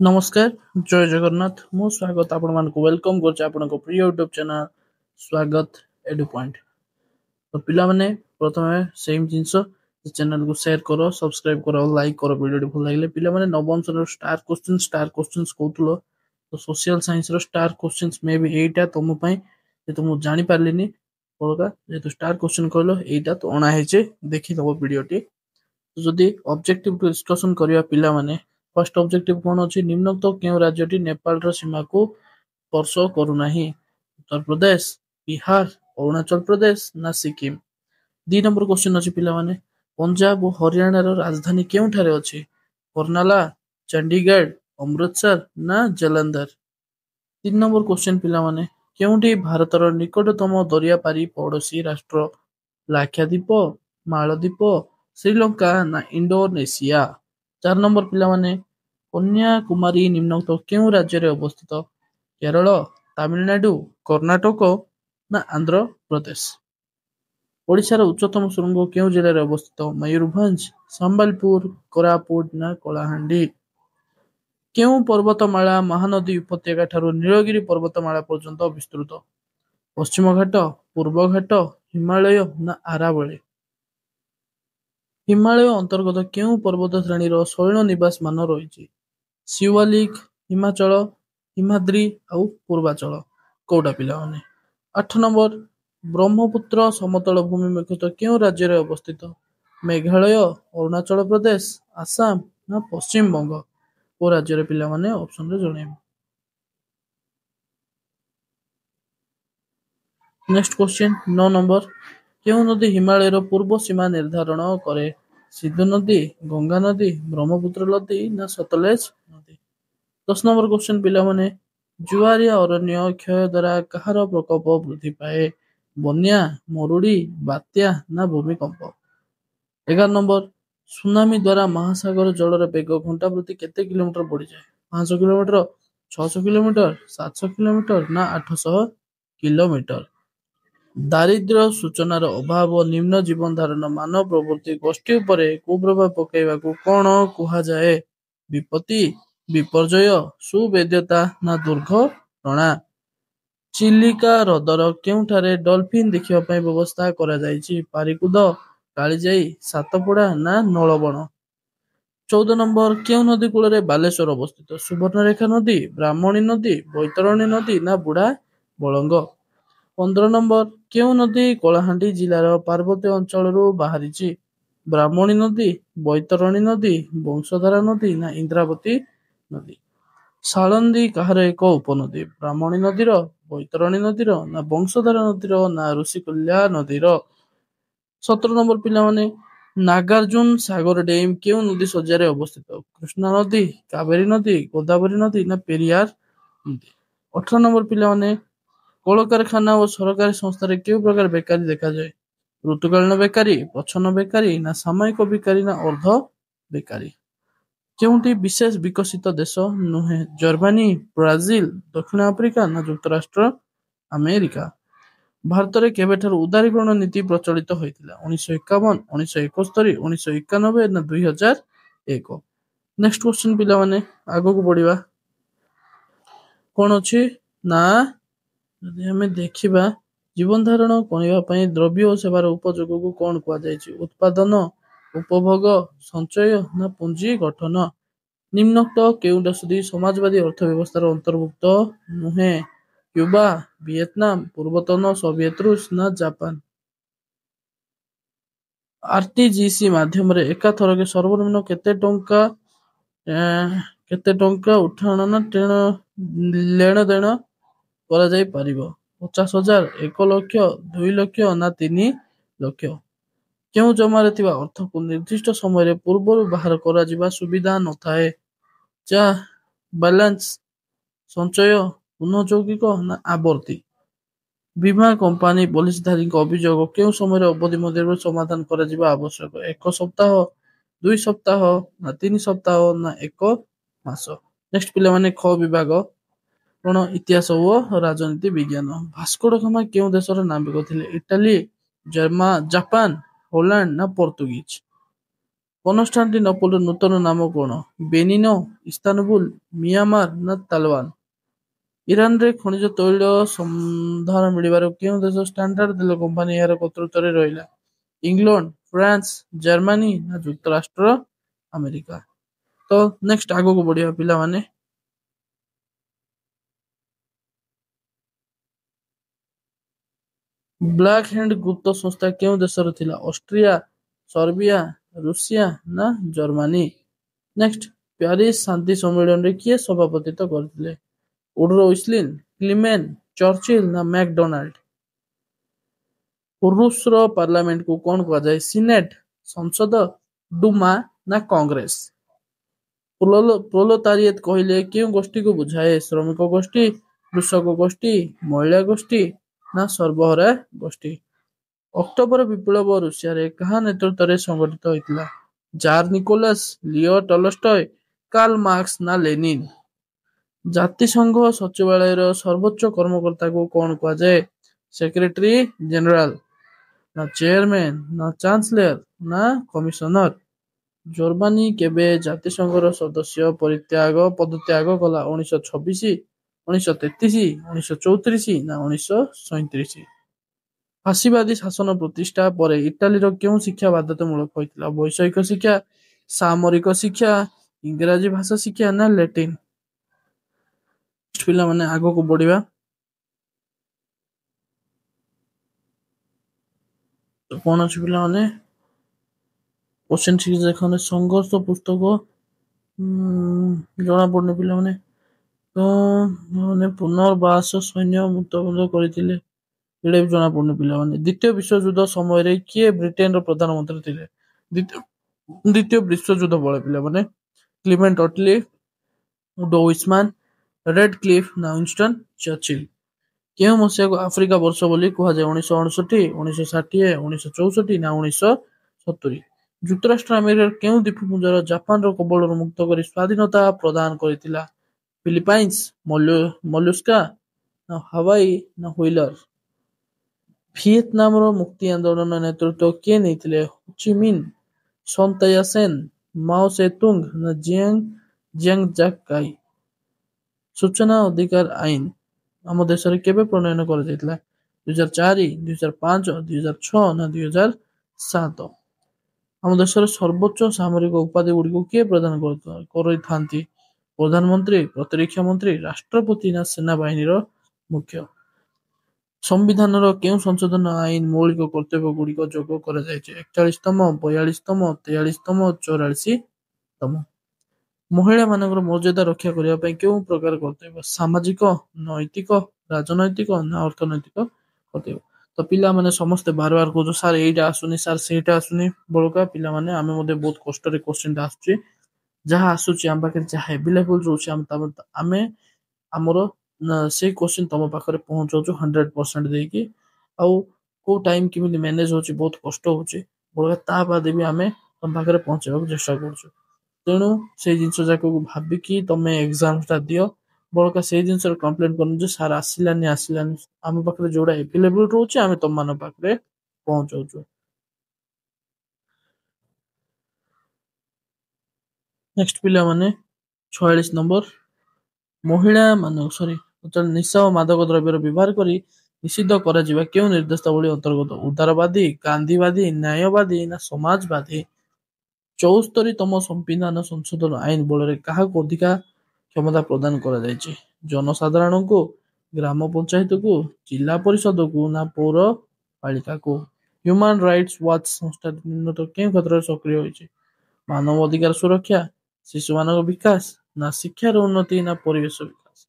नमस्कार जय जगन्नाथ मु स्वागत आपण मान वेलकम करछ आपण को प्रिय यूट्यूब चैनल स्वागत एडु पॉइंट। तो पिला माने प्रथमे सेम जिंस चैनल को शेयर करो सब्सक्राइब करो लाइक करो वीडियो भल लागले पिला माने नवम श्रेणी स्टार क्वेश्चंस कहतलो तो सोशल साइंस रो स्टार क्वेश्चंस मे भी एटा तुम पई जे तुम जानि पारलिनी पळगा जे तो स्टार क्वेश्चन कहलो एटा तो अणा हेचे देखि दबो वीडियोटी। तो जदि ऑब्जेक्टिव टू डिस्कशन करिया पिला माने फर्स्ट ऑब्जेक्टिव कौन अच्छी निम्नोक्त क्यों राज्यटी नेपाल सीमा को स्पर्श करूनाही उत्तर प्रदेश बिहार अरुणाचल प्रदेश ना सिक्किम। 2 नंबर क्वेश्चन अच्छी पिला माने पंजाब और हरियाणा रो राजधानी क्यों ठारे अच्छी कर्नाला चंडीगढ़ अमृतसर ना जलंधर। 3 नंबर क्वेश्चन पिला माने क्योंटी भारतर निकटतम दरिया पारी पड़ोसी राष्ट्र लाक्षाद्वीप मालदीप श्रीलंका ना इंडोनेशिया। 4 नंबर पिला माने कन्याकुमारी निम्नोक्त क्यों राज्य रे अवस्थित केरल तमिलनाडु कर्नाटक ना आंध्र प्रदेश। ओडिशा रो उच्चतम सुरंग क्यों जिले रे अवस्थित मयूरभंज संबलपुर कोरापुट ना कलाहांडी। क्यों पर्वतमाला महानदी उपत्यका ठारू नीलगिरी पर्वतमाला पर्यंत विस्तृत पश्चिम घाट पूर्व घाट हिमालय ना आरावली। हिमालय अंतर्गत क्यों पर्वत श्रेणी शैल निवास मान रही शिवालिक हिमाचल हिमाद्री आउ पूर्वाचल कौटा पिला माने। 8 नंबर ब्रह्मपुत्र समतल भूमि मुख्यतः क्यों राज्य रे अवस्थित मेघालय अरुणाचल प्रदेश आसाम ना पश्चिम बंग को राज्य रे पिला माने ऑप्शन रे जणेबे। नेक्स्ट क्वेश्चन 9 नंबर क्यों नदी हिमालय रो पूर्व सीमा निर्धारण करे सिंधु नदी गंगा नदी ब्रह्मपुत्र नदी ना सतलेज नदी। 10 नंबर क्वेश्चन पिला माने जुआरिया अरण्य क्षय द्वारा कହାର प्रकोप वृद्धि पाए बन्या मरुड़ी बात्या ना भूमिकंप। 11 नंबर सुनामी द्वारा महासागर जलर बेग घंटा प्रति केते किलोमीटर बढ़ी जाए 500 किलोमीटर 600 किलोमीटर 700 किलोमीटर ना 800 किलोमीटर। दारिद्र्य सूचनार अभाव निम्न जीवन धारण मानव प्रवृत्ति गोष्ठी उपरे कुप्रभाव पकेइबाकू कोन कुहाजाए विपत्ति विपर्जय सुवेद्यता ना दुर्घटना। चिलिका हृदर केउठारे डॉल्फिन देखिबा पई व्यवस्था करा जायछि पारिकुद कालीजाई सातपड़ा ना नलबण। 14 नंबर क्यों नदी कूल रे बालेश्वर अवस्थित सुवर्णरेखा नदी ब्राह्मणी नदी बैतरणी नदी ना बुढ़ा बलंग। 15 नंबर क्यों नदी कलाहांडी जिलार पार्वत्य अंचल बाहरी ब्राह्मणी नदी बैतरणी नदी वंशधारा नदी ना इंद्रावती नदी। सालंदी कହାର एक उपनदी ब्राह्मणी नदीर बैतरणी नदीर ना वंशधारा नदीर ना ऋषिकुल्या नदीर। 17 नंबर पिला माने नागार्जुन सागर डैम क्यों नदी सज्जारे अवस्थित कृष्णा नदी कावेरी नदी गोदावरी नदी ना पेरियार नदी। 18 नंबर पिला माने कलकारखाना और सरकारी संस्था क्यों प्रकार बेकारी देखा जाए ऋतुकालीन बेकारी प्रच्छन्न बेकारी ना सामयिक बेकारी ना अर्ध बेकारी। क्योंटी विशेष विकसित देश नुहे जर्मनी ब्राजिल दक्षिण आफ्रिका ना युक्तराष्ट्र अमेरिका। भारत में केबेठार उदारीकरण नीति प्रचलित होता 1951 1971 1991 ना 2001। नेक्स्ट क्वेश्चन पिला माने आगो को बढ़िबा कौन अच्छी ना यदि हमें देखिबा जीवन धारण करबा पई द्रव्य और सेवार उपयोग को कौन कुआ जायछि उत्पादन उपभोग संचय ना पूंजी गठन। निम्नोक्त केउटा सुधी समाजवादी अर्थव्यवस्थार अंतर्भुक्त नुहे क्यूबा वियतनाम पूर्वतन सोवियत रूस ना जापान। आरटीजीसी माध्यम रे एका थरके सर्वनिम्न केते टंका उठाण ना लेन देन करा जाई परिबो 50,000 1 लाख 2 लाख ना 3 लाख। क्यों जमारे थिबा अर्थ को निर्दिष्ट समय रे पूर्व बाहर करा जिबा सुविधा न थाए जा बैलेंस संचय पुनःजौगिक ना आवर्ती। बीमा कंपनी पॉलिसीधारी अभियोग क्यों समय अवधि मध्य समाधान करा जिबा आवश्यक 1 सप्ताह 2 सप्ताह ना 3 सप्ताह ना 1 मास। नेक्स्ट पिला माने ख विभाग कौन इतिहास और राजनीति विज्ञान भास्को ड गामा क्यों देशर नाविक थिले इटाली जापान हॉलैंड ना पोर्तुगीज। କନଷ୍ଟାଣ୍ଟିନୋପଲର ନୂତନ ନାମ କ'ଣ? ବେନିନ, ଇସ୍ତାନବୁଲ, ମିଆଁମାର ନା ତାଇୱାନ? ଇରାନରେ ଖଣିଜ ତୈଳ ସନ୍ଧାନ ମିଳିବାରୁ କେଉଁ ଦେଶ ଷ୍ଟାଣ୍ଡାର୍ଡ ତେଲ କମ୍ପାନୀ ଏହାର କର୍ତ୍ତୃତ୍ୱରେ ରହିଲା? ଇଂଲଣ୍ଡ, ଫ୍ରାନ୍ସ, ଜର୍ମାନୀ ନା ଯୁକ୍ତରାଷ୍ଟ୍ର ଆମେରିକା? ତ ନେକ୍ସଟ ଆଗକୁ ବଢିବା ପିଲାମାନେ। ବ୍ଲାକ୍ ହ୍ୟାଣ୍ଡ ଗୁପ୍ତ ସଂସ୍ଥା କେଉଁ ଦେଶର ଥିଲା? ଅଷ୍ଟ୍ରିଆ, ସର୍ବିଆ, ରୁଷିଆ ନା ଜର୍ମାନୀ? ନେକ୍ସଟ ପ୍ୟାରିସ ଶାନ୍ତି ସମ୍ମିଳନୀରେ କିଏ ସଭାପତିତ୍ୱ କରିଥିଲେ? ଉଡ୍ରୋ ୱିସ୍ଲିନ୍, କ୍ଲିମେନ୍, ଚର୍ଚ୍ଚିଲ ନା ମ୍ୟାକଡୋନାଲ୍ଡ? ରୁଷର ପାର୍ଲାମେଣ୍ଟକୁ କ'ଣ କୁହାଯାଏ? ସିନେଟ, ସଂସଦ, ଡୁମା ନା କଂଗ୍ରେସ? ପ୍ରୋଲେତାରିଏଟ କହିଲେ କେଉଁ ଗୋଷ୍ଠୀକୁ ବୁଝାଏ? ଶ୍ରମିକ ଗୋଷ୍ଠୀ, କୃଷକ ଗୋଷ୍ଠୀ, ମହିଳା ଗୋଷ୍ଠୀ ନା ସର୍ବହରା ଗୋଷ୍ଠୀ? ଅକ୍ଟୋବର ବିପ୍ଳବ ରୁଷିଆରେ କାହା ନେତୃତ୍ୱରେ ସଂଗଠିତ ହୋଇଥିଲା? Tsar Nicholas, Leo Tolstoy, Karl Marx ନା ଲେନିନ? ଜାତିସଂଘ ସଚିବାଳୟର ସର୍ବୋଚ୍ଚ କର୍ମକର୍ତ୍ତାକୁ କ'ଣ କୁହାଯାଏ? ସେକ୍ରେଟାରୀ ଜେନେରାଲ ନା ଚେୟାରମ୍ୟାନ ନା ଚାନ୍ସେଲର ନା କମିଶନର? ଜର୍ମାନୀ କେବେ ଜାତିସଂଘର ସଦସ୍ୟ ପଦତ୍ୟାଗ କଲା? 1926, 1933, 1934 ନା 1937? ଫାସିବାଦୀ ଶାସନ ପ୍ରତିଷ୍ଠା ପରେ ଇଟାଲୀର କେଉଁ ଶିକ୍ଷା ବାଧ୍ୟତାମୂଳକ ହୋଇଥିଲା? ବୈଷୟିକ ଶିକ୍ଷା, ସାମରିକ ଶିକ୍ଷା, ଇଂରାଜୀ ଭାଷା ଶିକ୍ଷା ନା ଲାଟିନ? ପିଲାମାନେ ଆଗକୁ ବଢିବା। କ'ଣ ଅଛି ପିଲାମାନେ? କୋଶ୍ଚିନ୍ ସିରିଜ ଦେଖନ୍ତୁ। ସଂଘର୍ଷ ପୁସ୍ତକ ଜଣାପଡୁନି ପିଲାମାନେ। ତ ପୁନର୍ବାସ ସୈନ୍ୟ ମୁକ୍ତବନ୍ଧ କରିଥିଲେ, ଏଇଟା ବି ଜଣାପଡୁନି ପିଲାମାନେ। ଦ୍ୱିତୀୟ ବିଶ୍ୱଯୁଦ୍ଧ ସମୟରେ କିଏ ବ୍ରିଟେନର ପ୍ରଧାନମନ୍ତ୍ରୀ ଥିଲେ? ଦ୍ୱିତୀୟ ବିଶ୍ୱଯୁଦ୍ଧ ବେଳେ ପିଲାମାନେ କ୍ଲିମେଣ୍ଟ ଅଟଲି, ଉଡୋ ୱିସ୍ମାନ, ରେଡ୍ କ୍ଲିଫ୍ ନା ୱିନଷ୍ଟନ ଚର୍ଚ୍ଚିଲ? କେଉଁ ମସିହାକୁ ଆଫ୍ରିକା ବର୍ଷ ବୋଲି କୁହାଯାଏ? 1969, 1960, 1964 ନା 1970? ଯୁକ୍ତରାଷ୍ଟ୍ର ଆମେରିକାର କେଉଁ ଦ୍ୱୀପପୁଞ୍ଜର ଜାପାନର କବଳରୁ ମୁକ୍ତ କରି ସ୍ୱାଧୀନତା ପ୍ରଦାନ କରିଥିଲା? ଫିଲିପାଇନ୍ସ, ମଲୁସ୍କା ନା ହାୱାଇ ନା ହୁଇଲର? ଭିଏତନାମର ମୁକ୍ତି ଆନ୍ଦୋଳନ ନେତୃତ୍ୱ କିଏ ନେଇଥିଲେ? ହୋ ଚି ମିନ୍, ସନ୍ ୟାତ୍ସେନ, ମାଓ ସେ-ତୁଙ୍ଗ ନା ଜିୟାଙ୍ଗ ଜାକ୍ କାଇ? ସୂଚନା ଅଧିକାର ଆଇନ ଆମ ଦେଶରେ କେବେ ପ୍ରଣୟନ କରାଯାଇଥିଲା? 2004, 2005, 2006 ନା 2007? ଆମ ଦେଶର ସର୍ବୋଚ୍ଚ ସାମରିକ ଉପାଧି ଗୁଡ଼ିକୁ କିଏ ପ୍ରଦାନ କରିଥାନ୍ତି? ପ୍ରଧାନମନ୍ତ୍ରୀ, ପ୍ରତିରକ୍ଷା ମନ୍ତ୍ରୀ, ରାଷ୍ଟ୍ରପତି ନା ସେନାବାହିନୀର ମୁଖ୍ୟ? ସମ୍ବିଧାନର କେଉଁ ସଂଶୋଧନ ଆଇନ ମୌଳିକ କର୍ତ୍ତବ୍ୟ ଗୁଡ଼ିକ ଯୋଗ କରାଯାଇଛି? 41ତମ, 42ତମ, 43ତମ, 44ତମ? ମହିଳାମାନଙ୍କର ମର୍ଯ୍ୟାଦା ରକ୍ଷା କରିବା ପାଇଁ କେଉଁ ପ୍ରକାର କର୍ତ୍ତବ୍ୟ? ସାମାଜିକ, ନୈତିକ, ରାଜନୈତିକ ନା ଅର୍ଥନୈତିକ କର୍ତ୍ତବ୍ୟ? ତ ପିଲାମାନେ ସମସ୍ତେ ବାର କହୁଛୁ ସାର୍ ଏଇଟା ଆସୁନି, ସାର୍ ସେଇଟା ଆସୁନି। ବଳକା ପିଲାମାନେ ଆମେ ମଧ୍ୟ ବହୁତ କଷ୍ଟରେ କୋଶ୍ଚିନ୍ଟା ଆସୁଛି, ଯାହା ଆସୁଛି ଆମ ପାଖରେ ଯାହା ଆଭେଲେବୁଲ ରହୁଛି ଆମେ ଆମର ସେଇ କୋଶ୍ଚିନ୍ ତମ ପାଖରେ ପହଞ୍ଚଉଛୁ 100% ଦେଇକି। ଆଉ କୋଉ ଟାଇମ କେମିତି ମ୍ୟାନେଜ ହଉଛି, ବହୁତ କଷ୍ଟ ହଉଛି ବଳକା, ତା ବାଦେ ବି ଆମେ ତମ ପାଖରେ ପହଞ୍ଚେଇବାକୁ ଚେଷ୍ଟା କରୁଛୁ। ତେଣୁ ସେଇ ଜିନିଷ ଯାକୁ ଭାବିକି ତମେ ଏକ୍ସାମଟା ଦିଅ। ବଳକା ସେଇ ଜିନିଷରେ କମ୍ପ୍ଲେନ କରୁନି ଯେ ସାର୍ ଆସିଲାନି। ଆମ ପାଖରେ ଯୋଉଟା ଆଭେଲେବୁଲ ରହୁଛି ଆମେ ତମମାନଙ୍କ ପାଖରେ ପହଞ୍ଚଉଛୁ। ନେକ୍ସଟ ପିଲାମାନେ 46 ନମ୍ବର। ନିଶା ଓ ମାଦକ ଦ୍ରବ୍ୟର ବ୍ୟବହାର କରି ନିଷିଦ୍ଧ କରାଯିବା କେଉଁ ନିର୍ଦ୍ଦେଶାବଳୀ ଅନ୍ତର୍ଗତ? ଉଦାରବାଦୀ, ଗାନ୍ଧୀବାଦୀ, ନ୍ୟାୟବାଦୀ ନା ସମାଜବାଦୀ? 74ତମ ସମ୍ବିଧାନ ସଂଶୋଧନ ଆଇନ ବଳରେ କାହାକୁ ଅଧିକା କ୍ଷମତା ପ୍ରଦାନ କରାଯାଇଛି? ଜନସାଧାରଣଙ୍କୁ, ଗ୍ରାମ ପଞ୍ଚାୟତକୁ, ଜିଲ୍ଲା ପରିଷଦକୁ ନା ପୌରପାଳିକାକୁ? ହ୍ୟୁମାନ ରାଇଟ୍ସ ୱାଚ ସଂସ୍ଥା କେଉଁ କ୍ଷେତ୍ରରେ ସକ୍ରିୟ ହୋଇଛି? ମାନବ ଅଧିକାର ସୁରକ୍ଷା, ଶିଶୁମାନଙ୍କ ବିକାଶ ନା ଶିକ୍ଷାର ଉନ୍ନତି ନା ପରିବେଶ ବିକାଶ?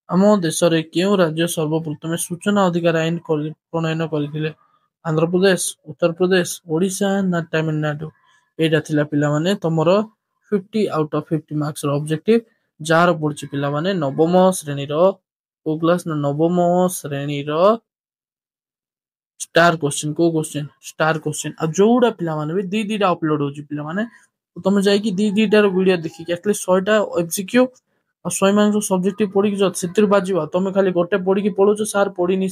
ଆମ ଦେଶରେ କେଉଁ ରାଜ୍ୟ ସର୍ବପ୍ରଥମେ ସୂଚନା ଅଧିକାର ଆଇନ ପ୍ରଣୟନ କରିଥିଲେ? ଆନ୍ଧ୍ରପ୍ରଦେଶ, ଉତ୍ତରପ୍ରଦେଶ, ଓଡ଼ିଶା ନା ତାମିଲନାଡୁ? ଏଇଟା ଥିଲା ପିଲାମାନେ ତମର 50 ଆଉଟ ଅଫ 50 ମାର୍କସର ଅବଜେକ୍ଟିଭ, ଯାହାର ପଡୁଛି ପିଲାମାନେ ନବମ ଶ୍ରେଣୀର କୋଉ କ୍ଲାସ ନା ନବମ ଶ୍ରେଣୀର ଷ୍ଟାର କୋଶ୍ଚିନ୍। କୋଉ କୋଶ୍ଚିନ୍? Star question. ଆଉ ଯୋଉଟା ପିଲାମାନେ ବି ଦିଟା ଅପଲୋଡ ହଉଛି ପିଲାମାନେ, ତମେ ଯାଇକି ଦିଟାର ଭିଡିଓ ଦେଖିକି ଆଟଲିଷ୍ଟ 100ଟା ଏମସିକ୍ୟୁ ଆଉ 100 ମାର୍କର ସବଜେକ୍ଟିଭ ପଢିକି ସେଥିରୁ ବାଜିବ। ତମେ ଖାଲି ଗୋଟେ ପଢିକି ପଳଉଛ ସାର୍ ପଢିନି,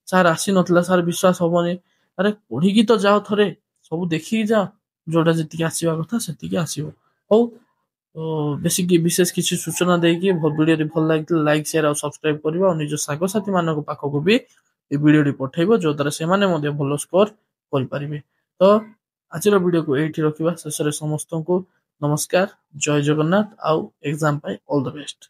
ସାର୍ ଆସିନଥିଲା, ସାର୍ ବିଶ୍ୱାସ ହବନି। ଆରେ ପଢିକି ତ ଯାଅ, ଥରେ ସବୁ ଦେଖିକି ଯାଅ, ଯୋଉଟା ଯେତିକି ଆସିବା କଥା ସେତିକି ଆସିବ। ହଉ, ବେଶୀ ବିଶେଷ କିଛି ସୂଚନା ଦେଇକି ଭିଡ଼ିଓଟି ଭଲ ଲାଗିଥିଲେ ଲାଇକ୍ ସେୟାର ଆଉ ସବସ୍କ୍ରାଇବ କରିବ ଆଉ ନିଜ ସାଙ୍ଗସାଥି ମାନଙ୍କ ପାଖକୁ ବି ଏ ଭିଡ଼ିଓଟି ପଠେଇବ ଯୋଉଦ୍ୱାରା ସେମାନେ ମଧ୍ୟ ଭଲ ସ୍କୋର କରିପାରିବେ। ତ ଆଜିର ଭିଡ଼ିଓକୁ ଏଇଠି ରଖିବା। ଶେଷରେ ସମସ୍ତଙ୍କୁ ନମସ୍କାର, ଜୟ ଜଗନ୍ନାଥ ଆଉ ଏକ୍ଜାମ ପାଇଁ ଅଲ୍ ଦ ବେଷ୍ଟ।